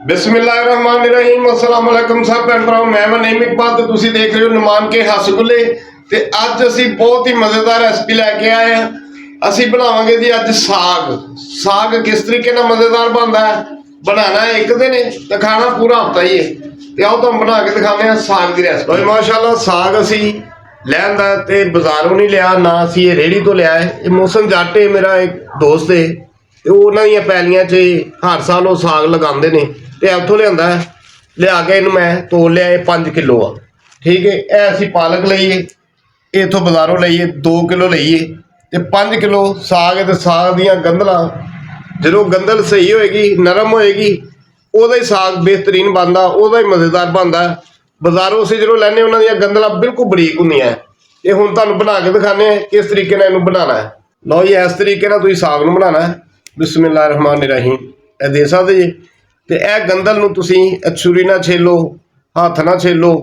बिस्मिल्लाहिर्रहमानिर्रहीम अस्सलाम वालेकुम सब भैन भराओ मैं मनीम इकबाल ते तुसी देख रहे हो निमान के हसगुल्ले ते अज असी बहुत ही मजेदार रेसिपी लैके आए हैं। असी बनावांगे जी अज साग। साग किस तरीके नाल मजेदार बनदा है, बनाना है एक दिन ते खाना पूरा हफ्ता ही है। ते आओ तुहानू बना के दिखाने हैं साग की रेसिपी। भाई माशाअल्लाह साग असी लैंदा ते बाजारों नहीं लिया ना, असी ये रेहड़ी तो लिया है। ये मौसम जट है, मेरा एक दोस्त है ਤੇ ਉਹਨਾਂ ਦੀਆਂ ਪੈਲੀਆਂ 'ਚ ਹਰ ਸਾਲ ਉਹ ਸਾਗ ਲਗਾਉਂਦੇ ਨੇ ਤੇ ਇੱਥੋਂ ਲਿਆਂਦਾ ਲਿਆ ਕੇ ਇਹਨੂੰ ਮੈਂ ਤੋਲ ਲਿਆ। ਇਹ 5 ਕਿਲੋ ਆ, ਠੀਕ ਹੈ। ਇਹ ਅਸੀਂ ਪਾਲਕ ਲਈਏ, ਇੱਥੋਂ ਬਾਜ਼ਾਰੋਂ ਲਈਏ 2 ਕਿਲੋ ਲਈਏ ਤੇ 5 ਕਿਲੋ ਸਾਗ ਹੈ। ਤੇ ਸਾਗ ਦੀਆਂ ਗੰਦਲਾਂ ਜਦੋਂ ਗੰਦਲ ਸਹੀ ਹੋਏਗੀ, ਨਰਮ ਹੋਏਗੀ, ਉਹਦਾ ਹੀ ਸਾਗ ਬਿਹਤਰੀਨ ਬਣਦਾ, ਉਹਦਾ ਹੀ ਮਜ਼ੇਦਾਰ ਬਣਦਾ। ਬਾਜ਼ਾਰੋਂ ਅਸੀਂ ਜਦੋਂ ਲੈਂਦੇ ਉਹਨਾਂ ਦੀਆਂ ਗੰਦਲਾਂ ਬਿਲਕੁਲ ਬਰੀਕ ਹੁੰਦੀਆਂ। ਇਹ ਹੁਣ ਤੁਹਾਨੂੰ ਬਣਾ ਕੇ ਦਿਖਾਉਂਦੇ ਹਾਂ ਕਿਸ ਤਰੀਕੇ ਨਾਲ ਇਹਨੂੰ ਬਣਾਉਣਾ ਹੈ। ਲਓ ਜੀ, ਇਸ ਤਰੀਕੇ ਨਾਲ ਤੁਸੀਂ ਸਾਗ ਨੂੰ ਬਣਾਉਣਾ ਹੈ। बिस्मिल्लाहिर्रहमानिर्रहीम ਇਹ ਦੇ ਸਕਦੇ ਜੀ। ਤੇ ਇਹ ਗੰਦਲ ਨੂੰ ਤੁਸੀਂ ਛੁਰੀ ਨਾਲ ਛਿੱਲੋ, ਹੱਥ ਨਾਲ ਛਿੱਲੋ,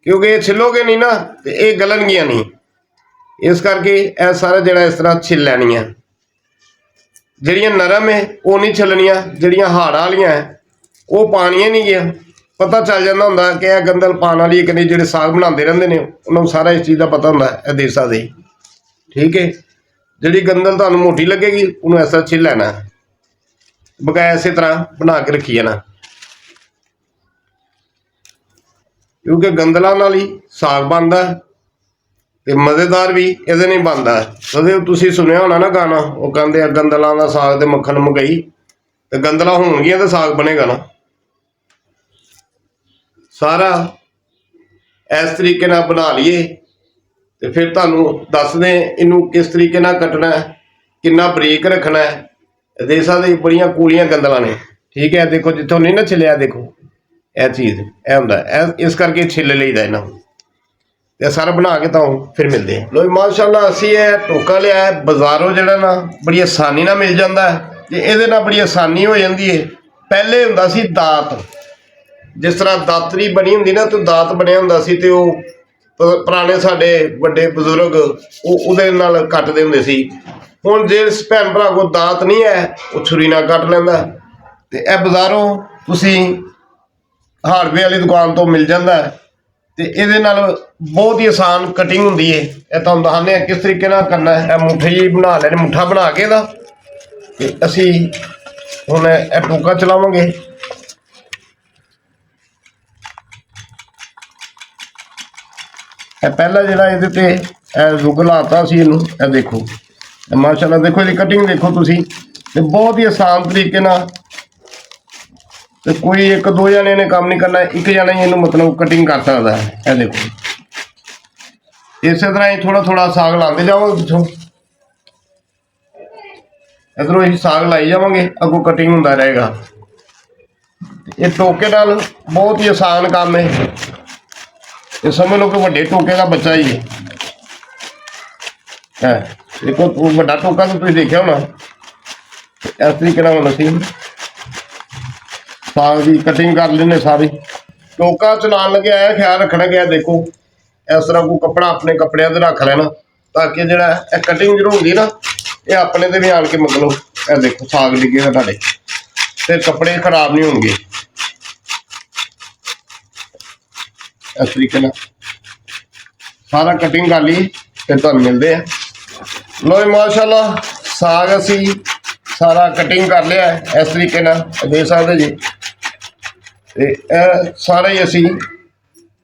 ਕਿਉਂਕਿ ਇਹ ਛਿੱਲੋਗੇ ਨਹੀਂ ਨਾ ਤੇ ਇਹ ਗਲਣਗੀਆਂ ਨਹੀਂ। ਇਸ ਕਰਕੇ ਇਹ ਸਾਰਾ ਜਿਹੜਾ ਇਸ ਤਰ੍ਹਾਂ ਛਿੱਲ ਲੈਣੀਆਂ। ਜਿਹੜੀਆਂ ਨਰਮ ਹੈ ਉਹ ਨਹੀਂ ਛਿੱਲਣੀਆਂ, ਜਿਹੜੀਆਂ ਹਾੜਾਂ ਵਾਲੀਆਂ ਹੈ ਉਹ ਪਾਣੀਆਂ ਨਹੀਂ ਗਿਆ। ਪਤਾ ਚੱਲ ਜਾਂਦਾ ਹੁੰਦਾ ਕਿ ਇਹ ਗੰਦਲ ਪਾਣ ਵਾਲੀ ਹੈ ਕਿ ਨਹੀਂ। ਜਿਹੜੇ ਸਾਗ ਬਣਾਉਂਦੇ ਰਹਿੰਦੇ ਨੇ ਉਹਨਾਂ ਨੂੰ ਸਾਰਾ ਇਸ ਚੀਜ਼ ਦਾ ਪਤਾ ਹੁੰਦਾ। ਇਹ ਦੇ ਸਕਦੇ, ਠੀਕ ਹੈ। ਜਿਹੜੀ ਗੰਦਲ ਤੁਹਾਨੂੰ ਮੋਟੀ ਲੱਗੇਗੀ ਉਹਨੂੰ ਇਸ ਤਰ੍ਹਾਂ ਛਿੱਲ ਲੈਣਾ, ਬਕਾਇਆ ਇਸੇ ਤਰ੍ਹਾਂ ਬਣਾ ਕੇ ਰੱਖੀ ਜਾਣਾ, ਕਿਉਂਕਿ ਗੰਦਲਾਂ ਨਾਲ ਹੀ ਸਾਗ ਬਣਦਾ ਤੇ ਮਜ਼ੇਦਾਰ ਵੀ ਇਹਦੇ ਨਾਲ ਬਣਦਾ। ਕਦੇ ਤੁਸੀਂ ਸੁਣਿਆ ਹੋਣਾ ਨਾ ਗਾਣਾ, ਉਹ ਕਹਿੰਦੇ ਆ ਗੰਦਲਾਂ ਦਾ ਸਾਗ ਤੇ ਮੱਖਣ ਮਗਈ। ਤੇ ਗੰਦਲਾਂ ਹੋਣਗੀਆਂ ਤੇ ਸਾਗ ਬਣੇਗਾ ਨਾ। ਸਾਰਾ ਇਸ ਤਰੀਕੇ ਨਾਲ ਬਣਾ ਲਈਏ ਤੇ ਫਿਰ ਤੁਹਾਨੂੰ ਦੱਸਦੇ ਇਹਨੂੰ ਕਿਸ ਤਰੀਕੇ ਨਾਲ ਕੱਟਣਾ, ਕਿੰਨਾ ਬਰੀਕ ਰੱਖਣਾ ਹੈ। ਦੇ ਸਕਦੇ ਬੜੀਆਂ ਕੂਲੀਆਂ ਗੰਦਲਾਂ ਨੇ, ਠੀਕ ਹੈ। ਦੇਖੋ ਜਿੱਥੋਂ ਨਹੀਂ ਨਾ ਛਿੱਲਿਆ, ਦੇਖੋ ਇਹ ਚੀਜ਼ ਇਹ ਹੁੰਦਾ, ਇਸ ਕਰਕੇ ਛਿੱਲ ਲਈਦਾ ਇਹਨਾਂ ਨੂੰ। ਤੇ ਸਾਰਾ ਬਣਾ ਕੇ ਤਾਂ ਫਿਰ ਮਿਲਦੇ ਆ। ਲੋ ਮਾਸ਼ਾਅੱਲਾ, ਅਸੀਂ ਇਹ ਟੋਕਾ ਲਿਆ ਬਾਜ਼ਾਰੋਂ, ਜਿਹੜਾ ਨਾ ਬੜੀ ਆਸਾਨੀ ਨਾਲ ਮਿਲ ਜਾਂਦਾ ਤੇ ਇਹਦੇ ਨਾਲ ਬੜੀ ਆਸਾਨੀ ਹੋ ਜਾਂਦੀ ਹੈ। ਪਹਿਲੇ ਹੁੰਦਾ ਸੀ ਦਾਤ, ਜਿਸ ਤਰ੍ਹਾਂ ਦਾਤਰੀ ਬਣੀ ਹੁੰਦੀ ਨਾ, ਤੇ ਦਾਤ ਬਣਿਆ ਹੁੰਦਾ ਸੀ ਤੇ ਉਹ ਪੁਰਾਣੇ ਸਾਡੇ ਵੱਡੇ ਬਜ਼ੁਰਗ ਉਹਦੇ ਨਾਲ ਕੱਟਦੇ ਹੁੰਦੇ ਸੀ। ਹੁਣ ਜੇ ਭੈਣ ਭਰਾ ਕੋਲ ਦਾਤ ਨਹੀਂ ਹੈ ਉਹ ਛੁਰੀ ਨਾਲ ਕੱਟ ਲੈਂਦਾ। ਤੇ ਇਹ ਬਾਜ਼ਾਰੋਂ ਤੁਸੀਂ ਹਾਰਡਵੇਅਰ ਵਾਲੀ ਦੁਕਾਨ ਤੋਂ ਮਿਲ ਜਾਂਦਾ ਤੇ ਇਹਦੇ ਨਾਲ ਬਹੁਤ ਹੀ ਆਸਾਨ ਕਟਿੰਗ ਹੁੰਦੀ ਹੈ। ਇਹ ਤੁਹਾਨੂੰ ਦੱਸਦੇ ਹਾਂ ਕਿਸ ਤਰੀਕੇ ਨਾਲ ਕਰਨਾ ਹੈ। ਇਹ ਮੁੱਠੀ ਜਿਹੀ ਬਣਾ ਲੈਣੀ, ਮੁੱਠਾ ਬਣਾ ਕੇ ਇਹਦਾ ਤੇ ਅਸੀਂ ਹੁਣ ਇਹ ਟੋਕਾ ਚਲਾਵਾਂਗੇ। ਇਹ ਪਹਿਲਾਂ ਜਿਹੜਾ ਇਹਦੇ ਤੇ ਇਹ ਰੁਗ ਲਾਤਾ ਸੀ ਇਹਨੂੰ, ਇਹ ਦੇਖੋ ਮਾਸ਼ਾਅੱਲਾ। ਦੇਖੋ ਇਹਦੀ ਕਟਿੰਗ ਦੇਖੋ ਤੁਸੀਂ, ਤੇ ਬਹੁਤ ਹੀ ਆਸਾਨ ਤਰੀਕੇ ਨਾਲ। ਤੇ ਕੋਈ ਇੱਕ ਦੋ ਜਣੇ ਨੇ ਕੰਮ ਨਹੀਂ ਕਰਨਾ, ਇੱਕ ਜਣਾ ਹੀ ਇਹਨੂੰ ਮਤਲਬ ਕਟਿੰਗ ਕਰ ਸਕਦਾ ਹੈ। ਇਹ ਦੇਖੋ ਇਸੇ ਤਰ੍ਹਾਂ ਹੀ ਥੋੜਾ ਥੋੜਾ ਸਾਗ ਲਾਉਂਦੇ ਜਾਵਾਂਗੇ ਪਿੱਛੋਂ, ਇੱਧਰੋਂ ਅਸੀਂ ਸਾਗ ਲਾਈ ਜਾਵਾਂਗੇ, ਅੱਗੋਂ ਕਟਿੰਗ ਹੁੰਦਾ ਰਹੇਗਾ। ਇਹ ਟੋਕੇ ਨਾਲ ਬਹੁਤ ਹੀ ਆਸਾਨ ਕੰਮ ਹੈ। ਇਹ ਸਮਝ ਲਓ ਕਿ ਵੱਡੇ ਟੋਕੇ ਦਾ ਬੱਚਾ ਹੀ ਹੈ। ਦੇਖੋ ਵੱਡਾ ਟੋਕਾ ਤਾਂ ਤੁਸੀਂ ਦੇਖਿਆ ਹੋਣਾ। ਇਸ ਤਰੀਕੇ ਨਾਲ ਹੁਣ ਅਸੀਂ ਸਾਗ ਦੀ ਕਟਿੰਗ ਕਰ ਲੈਂਦੇ ਸਾਰੀ। ਟੋਕਾ ਚਲਾਉਣ ਲੱਗਿਆ ਇਹ ਖਿਆਲ ਰੱਖਣਾ ਗਿਆ, ਦੇਖੋ ਇਸ ਤਰ੍ਹਾਂ ਕੋਈ ਕੱਪੜਾ ਆਪਣੇ ਕੱਪੜਿਆਂ 'ਤੇ ਰੱਖ ਲੈਣਾ, ਤਾਂ ਕਿ ਜਿਹੜਾ ਇਹ ਕਟਿੰਗ ਜਦੋਂ ਹੁੰਦੀ ਨਾ ਇਹ ਆਪਣੇ 'ਤੇ ਵੀ ਆਣ ਕੇ ਮਤਲਬ ਇਹ ਦੇਖੋ ਸਾਗ ਡਿੱਗੇਗਾ ਤੁਹਾਡੇ, ਤੇ ਕੱਪੜੇ ਖਰਾਬ ਨਹੀਂ ਹੋਣਗੇ। ਇਸ ਤਰੀਕੇ ਨਾਲ ਸਾਰਾ ਕਟਿੰਗ ਕਰ ਲਈ ਫਿਰ ਤੁਹਾਨੂੰ ਮਿਲਦੇ ਆ। ਲੋ ਮਾਸ਼ਾਅੱਲਾ, ਸਾਗ ਅਸੀਂ ਸਾਰਾ ਕਟਿੰਗ ਕਰ ਲਿਆ ਇਸ ਤਰੀਕੇ ਨਾਲ, ਦੇਖ ਸਕਦੇ ਜੀ। ਤੇ ਇਹ ਸਾਰਾ ਹੀ ਅਸੀਂ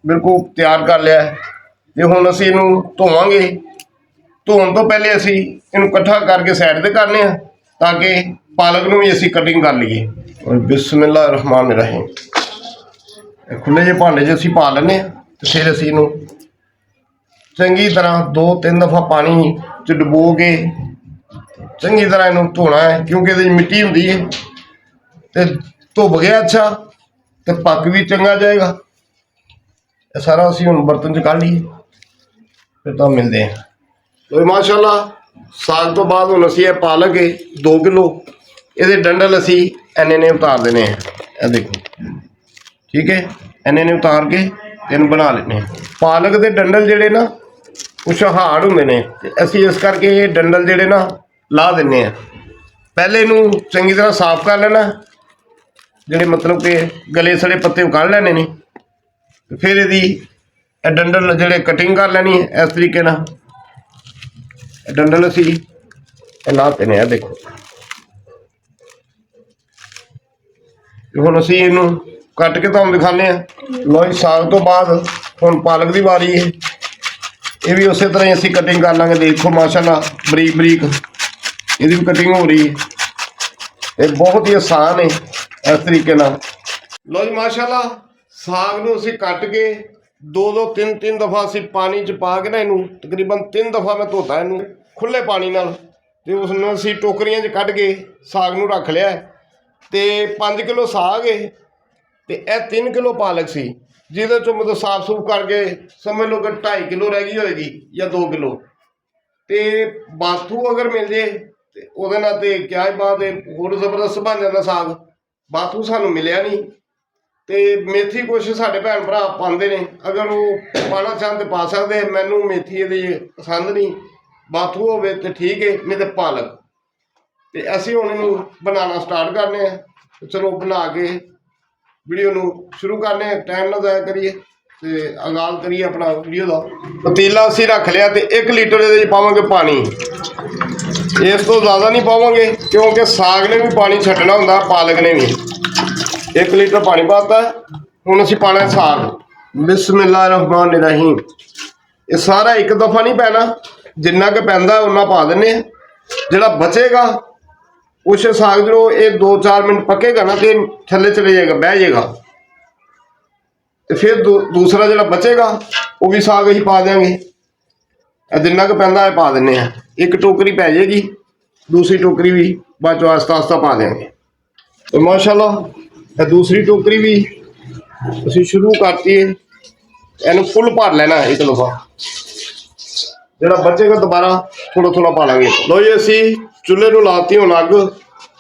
ਬਿਲਕੁਲ ਤਿਆਰ ਕਰ ਲਿਆ। ਤੇ ਹੁਣ ਅਸੀਂ ਇਹਨੂੰ ਧੋਵਾਂਗੇ। ਧੋਣ ਤੋਂ ਪਹਿਲੇ ਅਸੀਂ ਇਹਨੂੰ ਇਕੱਠਾ ਕਰਕੇ ਸਾਈਡ 'ਤੇ ਕਰਨੇ ਆ, ਤਾਂ ਕਿ ਪਾਲਕ ਨੂੰ ਵੀ ਅਸੀਂ ਕਟਿੰਗ ਕਰ ਲਈਏ। ਬਿਸਮਿल्लाहिर्रहमानिर्रहीम। ਖੁੱਲ੍ਹੇ ਜਿਹੇ ਭਾਂਡੇ 'ਚ ਅਸੀਂ ਪਾ ਲੈਂਦੇ ਹਾਂ ਤੇ ਫਿਰ ਅਸੀਂ ਇਹਨੂੰ ਚੰਗੀ ਤਰ੍ਹਾਂ 2-3 ਦਫਾ ਪਾਣੀ 'ਚ ਡੁਬੋ ਕੇ ਚੰਗੀ ਤਰ੍ਹਾਂ ਇਹਨੂੰ ਧੋਣਾ ਹੈ, ਕਿਉਂਕਿ ਇਹਦੇ 'ਚ ਮਿੱਟੀ ਹੁੰਦੀ ਹੈ। ਤੇ ਧੁੱਪ ਗਿਆ ਅੱਛਾ ਤੇ ਪੱਕ ਵੀ ਚੰਗਾ ਜਾਏਗਾ। ਇਹ ਸਾਰਾ ਅਸੀਂ ਹੁਣ ਬਰਤਨ 'ਚ ਕੱਢ ਲਈਏ, ਫਿਰ ਤਾਂ ਮਿਲਦੇ ਹਾਂ। ਲੋ ਮਾਸ਼ਾਅੱਲਾ, ਸਾਗ ਤੋਂ ਬਾਅਦ ਹੁਣ ਅਸੀਂ ਇਹ ਪਾਲਕ 2 ਕਿਲੋ ਇਹਦੇ ਡੰਡਲ ਅਸੀਂ ਇੰਨੇ ਨੇ ਉਤਾਰ ਦੇਣੇ ਆ। ਇਹ ਦੇਖੋ, ਠੀਕ ਹੈ। ਇੰਨੇ ਨੇ ਉਤਾਰ ਕੇ ਇਹਨੂੰ ਬਣਾ ਲੈਣੇ। ਪਾਲਕ ਦੇ ਡੰਡਲ ਜਿਹੜੇ ਨਾ ਕੁਛ ਹਾਰਡ ਹੁੰਦੇ ਨੇ, ਤੇ ਅਸੀਂ ਇਸ ਕਰਕੇ ਇਹ ਡੰਡਲ ਜਿਹੜੇ ਨਾ ਲਾ ਦਿੰਦੇ ਹਾਂ। ਪਹਿਲੇ ਇਹਨੂੰ ਚੰਗੀ ਤਰ੍ਹਾਂ ਸਾਫ਼ ਕਰ ਲੈਣਾ, ਜਿਹੜੇ ਮਤਲਬ ਕਿ ਗਲੇ ਸੜੇ ਪੱਤੇ ਉਹ ਕੱਢ ਲੈਣੇ ਨੇ। ਤੇ ਫਿਰ ਇਹਦੀ ਇਹ ਡੰਡਲ ਜਿਹੜੇ ਕਟਿੰਗ ਕਰ ਲੈਣੀ ਹੈ ਇਸ ਤਰੀਕੇ ਨਾਲ। ਇਹ ਡੰਡਲ ਅਸੀਂ ਇਹ ਲਾਤੇ ਨੇ, ਆ ਦੇਖੋ। ਤੇ ਹੁਣ ਅਸੀਂ ਇਹਨੂੰ ਕੱਟ ਕੇ ਤੁਹਾਨੂੰ ਦਿਖਾਉਂਦੇ ਹਾਂ। ਲਓ ਜੀ, ਸਾਗ ਤੋਂ ਬਾਅਦ ਹੁਣ ਪਾਲਕ ਦੀ ਵਾਰੀ ਹੈ। ਇਹ ਵੀ ਉਸੇ ਤਰ੍ਹਾਂ ਹੀ ਅਸੀਂ ਕਟਿੰਗ ਕਰ ਲਾਂਗੇ। ਦੇਖੋ ਮਾਸ਼ਾਅੱਲਾ ਬਰੀਕ ਬਰੀਕ ਇਹਦੀ ਵੀ ਕਟਿੰਗ ਹੋ ਰਹੀ ਹੈ। ਇਹ ਬਹੁਤ ਹੀ ਆਸਾਨ ਹੈ ਇਸ ਤਰੀਕੇ ਨਾਲ। ਲਓ ਜੀ ਮਾਸ਼ਾਅੱਲਾ, ਸਾਗ ਨੂੰ ਅਸੀਂ ਕੱਟ ਕੇ 2-2 3-3 ਦਫਾ ਅਸੀਂ ਪਾਣੀ 'ਚ ਪਾ ਕੇ ਨਾ ਇਹਨੂੰ ਤਕਰੀਬਨ 3 ਦਫਾ ਮੈਂ ਧੋਤਾ ਇਹਨੂੰ ਖੁੱਲੇ ਪਾਣੀ ਨਾਲ। ਤੇ ਉਸ ਨੂੰ ਅਸੀਂ ਟੋਕਰੀਆਂ 'ਚ ਕੱਢ ਕੇ ਸਾਗ ਨੂੰ ਰੱਖ ਲਿਆ। ਤੇ 5 ਕਿਲੋ ਸਾਗ ਹੈ ਤੇ ਇਹ 3 ਕਿਲੋ ਪਾਲਕ ਸੀ, ਜਿਹਦੇ 'ਚੋਂ ਮਤਲਬ ਸਾਫ਼ ਸੂਫ ਕਰਕੇ ਸਮਝ ਲਓ ਕਿ 2.5 ਕਿਲੋ ਰਹਿ ਗਈ ਹੋਏਗੀ ਜਾਂ 2 ਕਿਲੋ। ਤੇ ਬਾਥੂ ਅਗਰ ਮਿਲ ਜੇ ਤੇ ਉਹਦੇ ਨਾਲ ਤੇ ਕਿਆ ਹੀ ਬਾਤ ਹੈ, ਹੋਰ ਜ਼ਬਰਦਸਤ ਬਣ ਜਾਂਦਾ ਸਾਗ। ਬਾਥੂ ਸਾਨੂੰ ਮਿਲਿਆ ਨਹੀਂ। ਤੇ ਮੇਥੀ ਕੁਛ ਸਾਡੇ ਭੈਣ ਭਰਾ ਪਾਉਂਦੇ ਨੇ, ਅਗਰ ਉਹ ਪਾਉਣਾ ਚਾਹੁਣ ਤੇ ਪਾ ਸਕਦੇ। ਮੈਨੂੰ ਮੇਥੀ ਇਹਦੀ ਪਸੰਦ ਨਹੀਂ। ਬਾਥੂ ਹੋਵੇ ਤੇ ਠੀਕ ਹੈ, ਨਹੀਂ ਤੇ ਪਾਲਕ। ਤੇ ਅਸੀਂ ਹੁਣ ਇਹਨੂੰ ਬਣਾਉਣਾ ਸਟਾਰਟ ਕਰਨੇ ਆ। ਚਲੋ ਬਣਾ ਕੇ ਵੀਡੀਓ ਨੂੰ ਸ਼ੁਰੂ ਕਰਨੇ ਆ, ਟਾਈਮ ਨਾ ਜ਼ਾਇਆ ਕਰੀਏ ਤੇ ਆਗਾਜ਼ ਕਰੀਏ ਆਪਣਾ ਵੀਡੀਓ ਦਾ। ਪਤੀਲਾ ਅਸੀਂ ਰੱਖ ਲਿਆ ਤੇ 1 ਲੀਟਰ ਇਹਦੇ 'ਚ ਪਾਵਾਂਗੇ ਪਾਣੀ। ਇਸ ਤੋਂ ਜ਼ਿਆਦਾ ਨਹੀਂ ਪਾਵਾਂਗੇ ਕਿਉਂਕਿ ਸਾਗ ਨੇ ਵੀ ਪਾਣੀ ਛੱਡਣਾ ਹੁੰਦਾ, ਪਾਲਕ ਨੇ ਵੀ। 1 ਲੀਟਰ ਪਾਣੀ ਪਾਤਾ। ਹੁਣ ਅਸੀਂ ਪਾਣਾ ਸਾਗ। ਬਿਸਮਿल्लाहिर्रहमानिर्रहीम। ਇਹ ਸਾਰਾ ਇੱਕ ਦਫਾ ਨਹੀਂ ਪੈਣਾ, ਜਿੰਨਾ ਕੁ ਪੈਂਦਾ ਉਨਾ ਪਾ ਦਿੰਦੇ ਆ। ਜਿਹੜਾ ਬਚੇਗਾ ਕੁਛ ਸਾਗ ਜਦੋਂ ਇਹ 2-4 ਮਿੰਟ ਪੱਕੇਗਾ ਨਾ ਤੇ ਥੱਲੇ ਚਲੇ ਜਾਏਗਾ, ਬਹਿ ਜਾਏਗਾ। ਤੇ ਫਿਰ ਦੂਸਰਾ ਜਿਹੜਾ ਬਚੇਗਾ ਉਹ ਵੀ ਸਾਗ ਅਸੀਂ ਪਾ ਦਿਆਂਗੇ। ਇਹ ਜਿੰਨਾ ਕੁ ਪੈਂਦਾ ਇਹ ਪਾ ਦਿੰਦੇ ਆ। ਇੱਕ ਟੋਕਰੀ ਪੈ ਜਾਏਗੀ, ਦੂਸਰੀ ਟੋਕਰੀ ਵੀ ਬਾਅਦ ਚੋਂ ਆਸਤਾ ਆਸਤਾ ਪਾ ਦਿਆਂਗੇ। ਤੇ ਮਾਸ਼ਾਅੱਲਾ ਇਹ ਦੂਸਰੀ ਟੋਕਰੀ ਵੀ ਅਸੀਂ ਸ਼ੁਰੂ ਕਰਤੀ ਹੈ। ਇਹਨੂੰ ਫੁੱਲ ਭਰ ਲੈਣਾ ਇੱਕ ਦਫਾ। ਜਿਹੜਾ ਬਚੇਗਾ ਦੁਬਾਰਾ ਥੋੜਾ ਥੋੜਾ ਪਾ ਲਾਂਗੇ। ਲਓ ਜੀ, ਅਸੀਂ ਚੁੱਲ੍ਹੇ ਨੂੰ ਲਾਤੀ ਹੁਣ ਅੱਗ।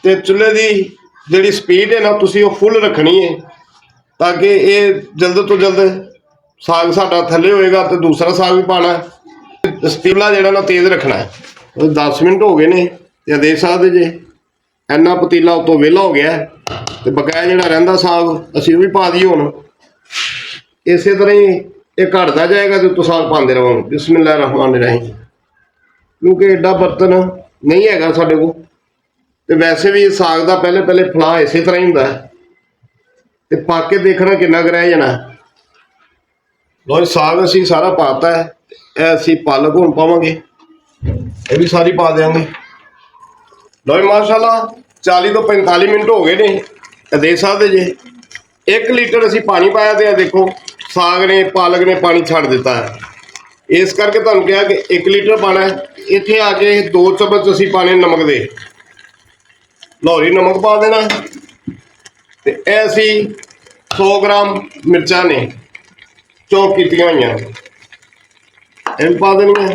ਤੇ ਚੁੱਲ੍ਹੇ ਦੀ ਜਿਹੜੀ ਸਪੀਡ ਹੈ ਨਾ ਤੁਸੀਂ ਉਹ ਫੁੱਲ ਰੱਖਣੀ ਹੈ, ਤਾਂ ਕਿ ਇਹ ਜਲਦ ਤੋਂ ਜਲਦ ਸਾਗ ਸਾਡਾ ਥੱਲੇ ਹੋਏਗਾ। ਤੇ ਦੂਸਰਾ ਸਾਗ ਵੀ ਪਾਣਾ। ਸਪੀਲਾ ਜਿਹੜਾ ਨਾ ਤੇਜ਼ ਰੱਖਣਾ ਹੈ। 10 ਮਿੰਟ ਹੋ ਗਏ ਨੇ ਤੇ ਦੇਖ ਸਕਦੇ ਜੇ ਇੰਨਾ ਪਤੀਲਾ ਉੱਤੋਂ ਵਿਹਲਾ ਹੋ ਗਿਆ। ਤੇ ਬਕਾਇਆ ਜਿਹੜਾ ਰਹਿੰਦਾ ਸਾਗ ਅਸੀਂ ਉਹ ਵੀ ਪਾ ਦਈਏ। ਹੁਣ ਇਸੇ ਤਰ੍ਹਾਂ ਹੀ ਇਹ ਘਟਦਾ ਜਾਏਗਾ ਤੇ ਉੱਤੋਂ ਸਾਗ ਪਾਉਂਦੇ ਰਹਾਂਗੇ। ਬਿਸਮਿल्लाहिर्रहमानिर्रहीम। ਕਿਉਂਕਿ ਐਡਾ ਬਰਤਨ ਨਹੀਂ ਹੈਗਾ ਸਾਡੇ ਕੋਲ। ਤੇ ਵੈਸੇ ਵੀ ਸਾਗ ਦਾ ਪਹਿਲੇ ਫਲਾਹ ਇਸੇ ਤਰ੍ਹਾਂ ਹੀ ਹੁੰਦਾ ਹੈ। ਤੇ ਪਾ ਕੇ ਦੇਖਣਾ ਕਿੰਨਾ ਕੁ ਰਹਿ ਜਾਣਾ। ਲਓ ਸਾਗ ਅਸੀਂ ਸਾਰਾ ਪਾਤਾ ਹੈ। ਇਹ ਅਸੀਂ ਪਾਲਕ ਹੁਣ ਪਾਵਾਂਗੇ, ਇਹ ਵੀ ਸਾਰੀ ਪਾ ਦਿਆਂਗੇ। ਲਓ ਮਾਸ਼ਾਅੱਲਾ 40 ਤੋਂ 45 ਮਿੰਟ ਹੋ ਗਏ ਨੇ। ਇਹ ਦੇਖ ਸਕਦੇ ਜੇ 1 ਲੀਟਰ ਅਸੀਂ ਪਾਣੀ ਪਾਇਆ ਤੇ ਦੇਖੋ ਸਾਗ ਨੇ ਪਾਲਕ ਨੇ ਪਾਣੀ ਛੱਡ ਦਿੱਤਾ ਹੈ। ਇਸ ਕਰਕੇ ਤੁਹਾਨੂੰ ਕਿਹਾ ਕਿ 1 ਲੀਟਰ ਪਾਣਾ ਹੈ। ਇੱਥੇ ਆ ਕੇ 2 ਚਮਚ ਅਸੀਂ ਪਾਣੇ ਨਮਕ ਦੇ, ਲਾਹੌਰੀ ਨਮਕ ਪਾ ਦੇਣਾ। ਤੇ ਇਹ ਅਸੀਂ 100 ਗ੍ਰਾਮ ਮਿਰਚਾਂ ਨੇ ਚੌਪ ਕੀਤੀਆਂ ਹੋਈਆਂ, ਇਹ ਵੀ ਪਾ ਦੇਣੀਆਂ।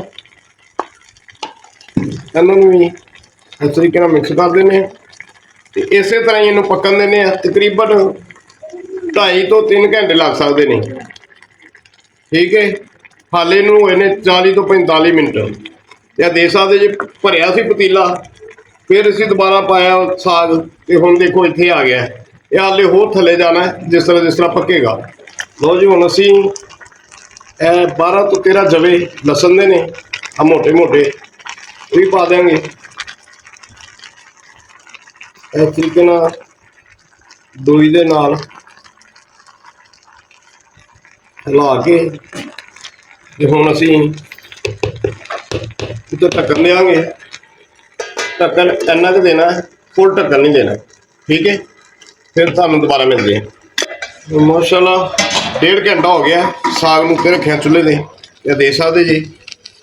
ਇਹਨਾਂ ਨੂੰ ਵੀ ਇਸ ਤਰੀਕੇ ਨਾਲ ਮਿਕਸ ਕਰ ਦਿੰਦੇ ਹਾਂ। ਤੇ ਇਸੇ ਤਰ੍ਹਾਂ ਹੀ ਇਹਨੂੰ ਪੱਕਣ ਦਿੰਦੇ ਹਾਂ। ਤਕਰੀਬਨ 2.5 ਤੋਂ 3 ਘੰਟੇ ਲੱਗ ਸਕਦੇ ਨੇ। ਠੀਕ ਹੈ, ਹਾਲੇ ਨੂੰ ਹੋਏ ਨੇ 40 ਤੋਂ 45 ਮਿੰਟ। ਤੇ ਦੇਖ ਸਕਦੇ ਜੇ ਭਰਿਆ ਸੀ ਪਤੀਲਾ, ਫਿਰ ਅਸੀਂ ਦੁਬਾਰਾ ਪਾਇਆ ਸਾਗ ਤੇ ਹੁਣ ਦੇਖੋ ਇੱਥੇ ਆ ਗਿਆ। ਇਹ ਹਾਲੇ ਹੋਰ ਥੱਲੇ ਜਾਣਾ ਜਿਸ ਤਰ੍ਹਾਂ ਪੱਕੇਗਾ। ਲਓ ਜੀ, ਹੁਣ ਅਸੀਂ ਇਹ 12 ਤੋਂ 13 ਜਵੇ ਲਸਣ ਦੇ ਨੇ, ਆ ਮੋਟੇ ਮੋਟੇ, ਇਹ ਵੀ ਪਾ ਦਿਆਂਗੇ। ਇਸ ਤਰੀਕੇ ਨਾਲ ਦੋਈ ਦੇ ਨਾਲ ਹਿਲਾ ਕੇ ਤੇ ਹੁਣ ਅਸੀਂ ਇੱਥੇ ਢੱਕਣ ਦੇਵਾਂਗੇ। ਢੱਕਣ ਇੰਨਾ ਕੁ ਦੇਣਾ, ਫੁੱਲ ਢੱਕਣ ਨਹੀਂ ਦੇਣਾ। ਠੀਕ ਹੈ, ਫਿਰ ਤੁਹਾਨੂੰ ਦੁਬਾਰਾ ਮਿਲਦੇ ਹਾਂ। ਮਾਸ਼ਾਅੱਲਾ 1.5 ਘੰਟਾ ਹੋ ਗਿਆ ਸਾਗ ਨੂੰ ਉੱਤੇ ਰੱਖਿਆ ਚੁੱਲ੍ਹੇ ਦੇ। ਇਹ ਦੇਖ ਸਕਦੇ ਜੀ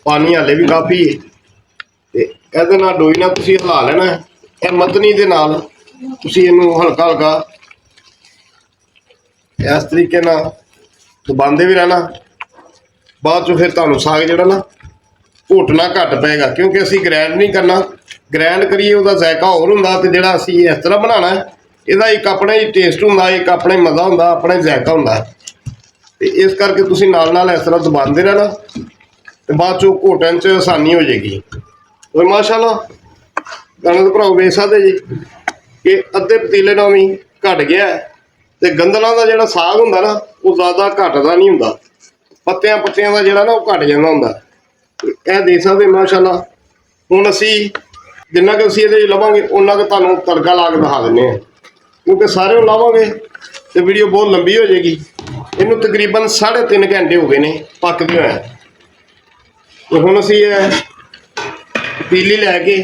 ਪਾਣੀ ਹਾਲੇ ਵੀ ਕਾਫੀ ਹੈ। ਤੇ ਇਹਦੇ ਨਾਲ ਡੋਈ ਨਾਲ ਤੁਸੀਂ ਹਿਲਾ ਲੈਣਾ। ਇਹ ਮੱਧਨੀ ਦੇ ਨਾਲ ਤੁਸੀਂ ਇਹਨੂੰ ਹਲਕਾ ਹਲਕਾ ਇਸ ਤਰੀਕੇ ਨਾਲ ਦਬਾਉਂਦੇ ਵੀ ਰਹਿਣਾ। ਬਾਅਦ 'ਚੋਂ ਫਿਰ ਤੁਹਾਨੂੰ ਸਾਗ ਜਿਹੜਾ ਨਾ ਘੋਟਣਾ ਘੱਟ ਪਏਗਾ, ਕਿਉਂਕਿ ਅਸੀਂ ਗ੍ਰੈਂਡ ਨਹੀਂ ਕਰਨਾ। ਗ੍ਰੈਂਡ ਕਰੀਏ ਉਹਦਾ ਜ਼ਾਇਕਾ ਹੋਰ ਹੁੰਦਾ, ਤੇ ਜਿਹੜਾ ਅਸੀਂ ਇਸ ਤਰ੍ਹਾਂ ਬਣਾਉਣਾ ਇਹਦਾ ਇੱਕ ਆਪਣਾ ਹੀ ਟੇਸਟ ਹੁੰਦਾ, ਇੱਕ ਆਪਣਾ ਹੀ ਮਜ਼ਾ ਹੁੰਦਾ, ਆਪਣਾ ਹੀ ਜ਼ਾਇਕਾ ਹੁੰਦਾ। ਤੇ ਇਸ ਕਰਕੇ ਤੁਸੀਂ ਨਾਲ ਨਾਲ ਇਸ ਤਰ੍ਹਾਂ ਦਬਾਉਂਦੇ ਰਹਿਣਾ ਤੇ ਬਾਅਦ 'ਚੋਂ ਘੋਟਣ 'ਚ ਆਸਾਨੀ ਹੋ ਜਾਏਗੀ। ਮਾਸ਼ਾਅੱਲਾ ਗਾਣੇ ਦੇ ਭਰਾਓ ਵੇਖ ਸਕਦੇ ਜੀ ਕਿ ਅੱਧੇ ਪਤੀਲੇ ਨਾਲ ਵੀ घट गया है। ते गंदਲਾਂ ਦਾ ਜਿਹੜਾ ਸਾਗ ਹੁੰਦਾ ਨਾ ਉਹ ਜ਼ਿਆਦਾ ਘਟਦਾ ਨਹੀਂ ਹੁੰਦਾ, ਪੱਤਿਆਂ ਦਾ ਜਿਹੜਾ ਨਾ ਉਹ ਘਟ ਜਾਂਦਾ ਹੁੰਦਾ। ਇਹ ਦੇਖ ਸਕਦੇ ਮਾਸ਼ਾਅੱਲਾ। ਹੁਣ ਅਸੀਂ ਜਿੰਨਾ ਕਿ ਅਸੀਂ ਇਹਦੇ ਲਵਾਂਗੇ ਉਹਨਾਂ ਕੁ ਤੁਹਾਨੂੰ ਤੜਕਾ ਲਾ ਕੇ ਦਿਖਾ ਦਿੰਦੇ ਹਾਂ, ਕਿਉਂਕਿ ਸਾਰੇ ਨੂੰ ਲਾਵਾਂਗੇ ਤੇ ਵੀਡੀਓ ਬਹੁਤ ਲੰਬੀ ਹੋ ਜਾਏਗੀ। ਇਹਨੂੰ ਤਕਰੀਬਨ 3.5 ਘੰਟੇ ਹੋ ਗਏ ਨੇ ਪੱਕਦੇ ਹੋਇਆ। ਤੇ ਹੁਣ ਅਸੀਂ ਇਹ ਪਤੀਲੀ ਲੈ ਕੇ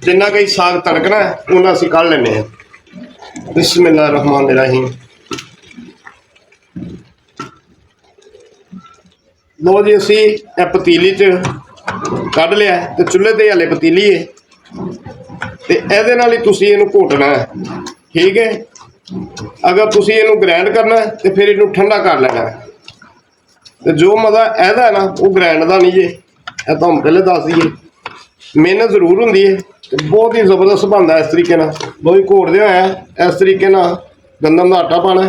ਜਿੰਨਾ ਕਿ ਸਾਗ ਤੜਕਣਾ ਉਹਨਾਂ ਅਸੀਂ ਕੱਢ ਲੈਂਦੇ ਹਾਂ। ਬਿਸਮਿल्लाह रहमान रहीम। लो जी असी पतीली च कढ़ लिया तो चूल्हे ते हले पतीली है तो ये नाल ही तुसीं इहनूं घोटना है, ठीक है। अगर तुसीं इहनूं ग्राइंड करना है तो फिर इहनूं ठंडा कर लेना है। तो जो मज़ा इहदा है ना वो ग्राइंड का नहीं जे, ये तुहानूं पहले दस दईए। मेहनत जरूर होंदी है, बहुत ही जबरदस्त बनता है इस तरीके नाल। लो जी घोटदे होया इस तरीके नाल गंदम का आटा पाना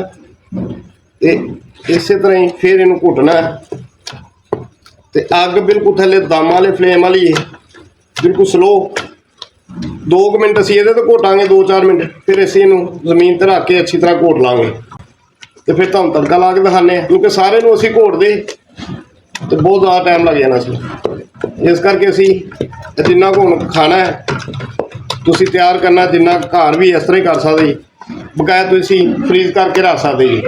ते इस तरह ही फिर इहनूं घोटना है। ते अग बिल्कुल थल्ले दम वाले फ्लेम वाली है, बिल्कुल स्लो। 2 मिनट असीं इहदे ते घोटांगे, 2-4 मिनट, फिर असीं इहनूं जमीन ते रख के अच्छी तरह घोट लांगे ते फिर तुहानूं तड़का ला के दिखाने, क्योंकि सारे नूं असीं घोटदे तो बहुत ज़्यादा टाइम लग जाना सी। इस करके असीं जिन्ना को हुण खाना है तुसीं तैयार करना, जिन्ना घर भी इस तरह ही कर सकदे जी, बकाया तुसीं फ्रीज करके रख सकदे जी।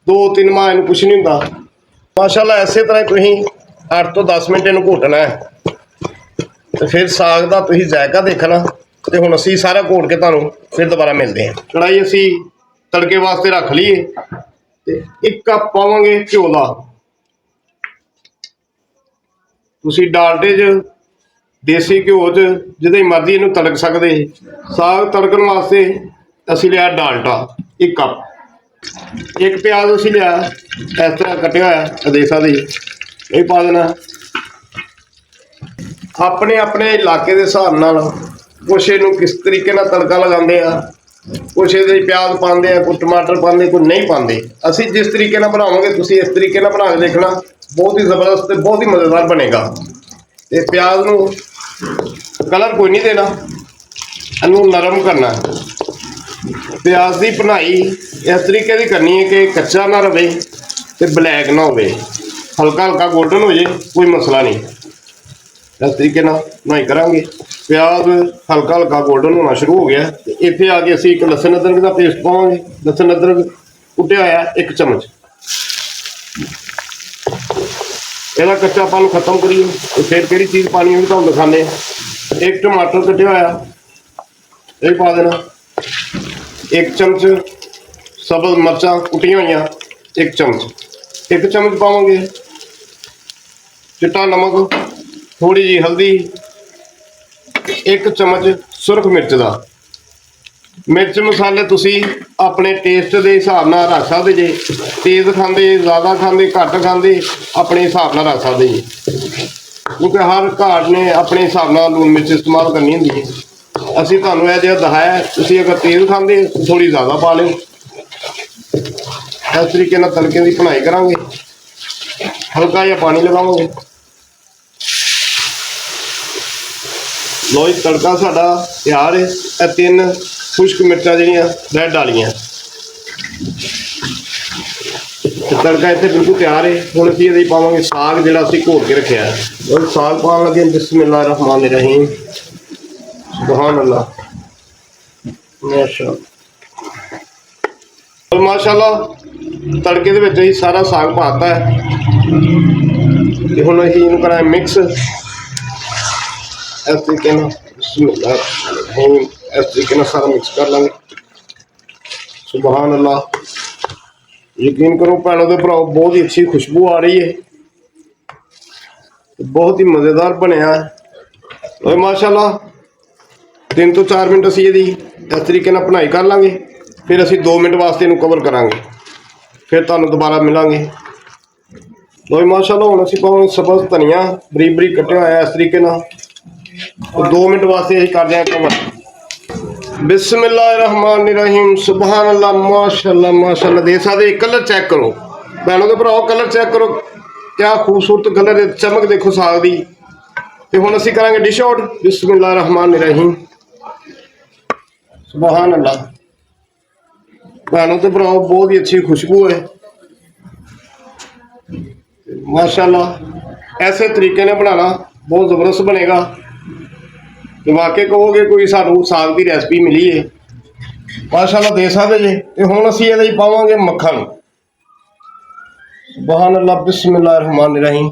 2-3 माह इहनूं कुछ नहीं हुंदा माशाअल्लाह। इस तरह तुसीं 8 ਤੋਂ 10 मिनट इहनूं घोटना है तो फिर साग का तुसीं जायका देखना। तो हुण असीं सारा घोट के तुहानूं फिर दोबारा मिलते हैं। कढ़ाई असीं तड़के वास्ते रख लीए ते 1 कप पावांगे घ्यो दा। तुसीं डालडे च देसी घ्यो च जिहदे मर्जी इहनूं तड़क सकदे। साग तड़कण वास्ते असीं लिया डालडा 1 कप। 1 प्याज असीं लिया इस तरह कटिया होया, देख सकदे जी, ये पा देना। अपने अपने इलाके के हिसाब नाल कुछ इहनूं किस तरीके नाल तड़का लगांदे आ, कुछ इहदे प्याज पाते हैं, कुछ टमाटर पाते, कुछ नहीं पाते। असीं जिस तरीके नाल बनावांगे तुसीं इस तरीके नाल बना के देखना, बहुत ही ज़बरदस्त ते बहुत ही मज़ेदार बनेगा। ते प्याज नूं कलर कोई नहीं देना, इहनूं नरम करना है। प्याज की भुनाई इस तरीके की करनी है कि कच्चा ना रहे तो ब्लैक ना हो, हल्का हल्का गोल्डन हो जाए, कोई मसला नहीं। इस तरीके नाल भुनाई करांगे। प्याज हल्का हल्का गोल्डन होना शुरू हो गया तो इत्थे आके असीं एक लसन अदरक का पेस्ट पावांगे। लसन अदरक कुटिया होया 1 चम्मच। ਇਹਦਾ ਕੱਚਾਪਨ खत्म करिए तो फिर किहड़ी चीज़ पानी भी तुहानूं दिखाने। 1 टमाटर कटिया होया ये पा देना। 1 चम्मच सब्ज़ मिर्चां कुटियां हुई 1 चम्मच। 1 चम्मच पावांगे चिट्टा नमक, थोड़ी जी हल्दी, 1 चम्मच सुरख मिर्च का। मिर्च मसाले तुसीं अपने टेस्ट के हिसाब नाल रख सकदे जे, तेज़ खांदे, ज़्यादा खांदे, घट खांदे, अपने हिसाब नाल रख सकदे जी, क्योंकि हर घर ने अपने हिसाब नाल लून मिर्च इस्तेमाल करनी हुंदी है। असीं तुहानूं इह जिहा दिखाया, तुसीं अगर तेज़ खांदे थोड़ी ज़्यादा पा लिओ। इस तरीके नाल तड़के की भुनाई करांगे, हल्का जिहा पानी लगावांगे। लो जी तड़का साडा तैयार है। 3 खुश्क मिर्चां जिहड़ियां रैड वालियां, तड़का इत्थे बिल्कुल तैयार है। हुण असीं इहदे पावांगे साग जिहड़ा असीं घोट के रखिआ है। और साग पाउण लगे बिस्मिल्लाह रहमान रहीम, सुभान अल्लाह, माशाअल्लाह। तड़के दे विच असीं सारा साग पाता है ते हुण असीं इहनूं करांगे मिक्स इस तरीके नाल। बिस्मिल्लाह रहमान रहीम, इस तरीके नाल सारा मिक्स कर लांगे। सुभान अल्लाह। यकीन करो भैनों ते भराओ बहुत ही अच्छी खुशबू आ रही है, बहुत ही मज़ेदार बनया है और माशाअल्लाह। 3 ਤੋਂ 4 मिनट असीं इहदी इस तरीके नाल भुनाई कर लांगे, फिर असीं 2 मिनट वास्ते इहनूं कवर करांगे, फिर तुहानूं दोबारा मिलांगे। लो माशाअल्लाह हुण असीं पावांगे सब्ज़ धनिया बरीक बरीक कट्टिया होया इस तरीके नाल। 2 मिनट वास्ते असीं कर देंगे कवर। बिस्मिल्लाहिर्रहमानिर्रहीम, सुभान अल्लाह, माशाअल्लाह माशाअल्लाह। देख सकते कलर चेक करो भैनों के भराओ, कलर चेक करो, क्या खूबसूरत कलर है, चमक देखो साग दी। तो हुण असीं करांगे डिश आउट। बिस्मिल्लाहिर्रहमानिर्रहीम, ਸੁਭਾਨ ਅੱਲਾ। ਭੈਣੋ ਤੇ ਭਰਾਓ, ਬਹੁਤ ਹੀ ਅੱਛੀ ਖੁਸ਼ਬੂ ਹੈ ਮਾਸ਼ਾਅੱਲਾ। ਐਸੇ ਤਰੀਕੇ ਨਾਲ ਬਣਾਣਾ ਬਹੁਤ ਜ਼ਬਰਦਸਤ ਬਣੇਗਾ ਤੇ ਵਾਕਈ ਕਹੋਗੇ ਕੋਈ ਸਾਨੂੰ ਸਾਗ ਦੀ ਰੈਸਪੀ ਮਿਲੀ ਹੈ। ਮਾਸ਼ਾਅੱਲਾ ਦੇ ਸਕਦੇ ਜੇ। ਤੇ ਹੁਣ ਅਸੀਂ ਇਹਦੇ ਵਿੱਚ ਪਾਵਾਂਗੇ ਮੱਖਣ। ਸੁਭਾਨ ਅੱਲਾ, ਬਿਸਮਿਲ੍ਲਾਹਿਰ ਰਹਿਮਾਨਿਰ ਰਹੀਮ।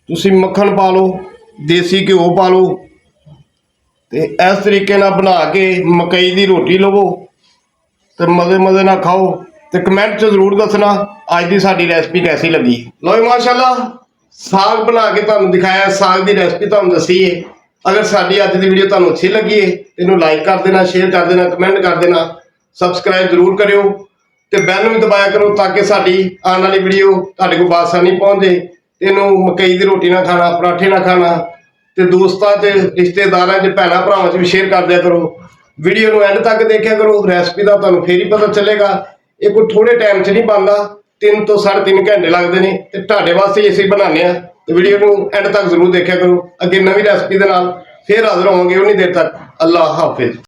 ਤੁਸੀਂ ਮੱਖਣ ਪਾ ਲਓ, ਦੇਸੀ ਘਿਓ ਪਾ ਲਓ ਤੇ ਇਸ ਤਰੀਕੇ ਨਾਲ ਬਣਾ ਕੇ ਮਕਈ ਦੀ ਰੋਟੀ ਲਵੋ ਤੇ ਮਜ਼ੇ ਮਜ਼ੇ ਨਾਲ ਖਾਓ ਤੇ ਕਮੈਂਟ 'ਚ ਜ਼ਰੂਰ ਦੱਸਣਾ ਅੱਜ ਦੀ ਸਾਡੀ ਰੈਸਪੀ ਕੈਸੀ ਲੱਗੀ। ਲਓ ਜੀ ਮਾਸ਼ਾਅੱਲਾ, ਸਾਗ ਬਣਾ ਕੇ ਤੁਹਾਨੂੰ ਦਿਖਾਇਆ, ਸਾਗ ਦੀ ਰੈਸਪੀ ਤੁਹਾਨੂੰ ਦੱਸੀ ਹੈ। ਅਗਰ ਸਾਡੀ ਅੱਜ ਦੀ ਵੀਡੀਓ ਤੁਹਾਨੂੰ ਅੱਛੀ ਲੱਗੀ ਹੈ ਇਹਨੂੰ ਲਾਈਕ ਕਰ ਦੇਣਾ, ਸ਼ੇਅਰ ਕਰ ਦੇਣਾ, ਕਮੈਂਟ ਕਰ ਦੇਣਾ, ਸਬਸਕ੍ਰਾਈਬ ਜ਼ਰੂਰ ਕਰਿਓ ਤੇ ਬੈਲ ਨੂੰ ਵੀ ਦਬਾਇਆ ਕਰੋ ਤਾਂ ਕਿ ਸਾਡੀ ਆਉਣ ਵਾਲੀ ਵੀਡੀਓ ਤੁਹਾਡੇ ਕੋਲ ਬਾਸਾਨੀ ਪਹੁੰਚੇ। ਇਹਨੂੰ ਮਕਈ ਦੀ ਰੋਟੀ ਨਾਲ ਖਾਣਾ, ਪਰਾਠੇ ਨਾਲ ਖਾਣਾ ਤੇ ਦੋਸਤਾਂ 'ਚ, ਰਿਸ਼ਤੇਦਾਰਾਂ 'ਚ, ਭੈਣਾਂ ਭਰਾਵਾਂ 'ਚ ਵੀ ਸ਼ੇਅਰ ਕਰ ਦਿਆ ਕਰੋ। ਵੀਡੀਓ ਨੂੰ ਐਂਡ ਤੱਕ ਦੇਖਿਆ ਕਰੋ, ਰੈਸਪੀ ਦਾ ਤੁਹਾਨੂੰ ਫੇਰ ਹੀ ਪਤਾ ਚੱਲੇਗਾ। ਇਹ ਕੋਈ ਥੋੜੇ ਟਾਈਮ 'ਚ ਨਹੀਂ ਬਣਦਾ, 3 ਤੋਂ 3.5 ਘੰਟੇ ਲੱਗਦੇ ਨੇ ਤੇ ਤੁਹਾਡੇ ਵਾਸਤੇ ਅਸੀਂ ਬਣਾਉਂਦੇ ਆ। ਤੇ ਵੀਡੀਓ ਨੂੰ ਐਂਡ ਤੱਕ ਜ਼ਰੂਰ ਦੇਖਿਆ ਕਰੋ। ਅੱਗੇ ਨਵੀਂ ਰੈਸਪੀ ਦੇ ਨਾਲ ਫੇਰ ਹਾਜ਼ਰ ਹੋਵਾਂਗੇ। ਉਨੀ ਦੇਰ ਤੱਕ ਅੱਲਾ ਹਾਫਿਜ਼।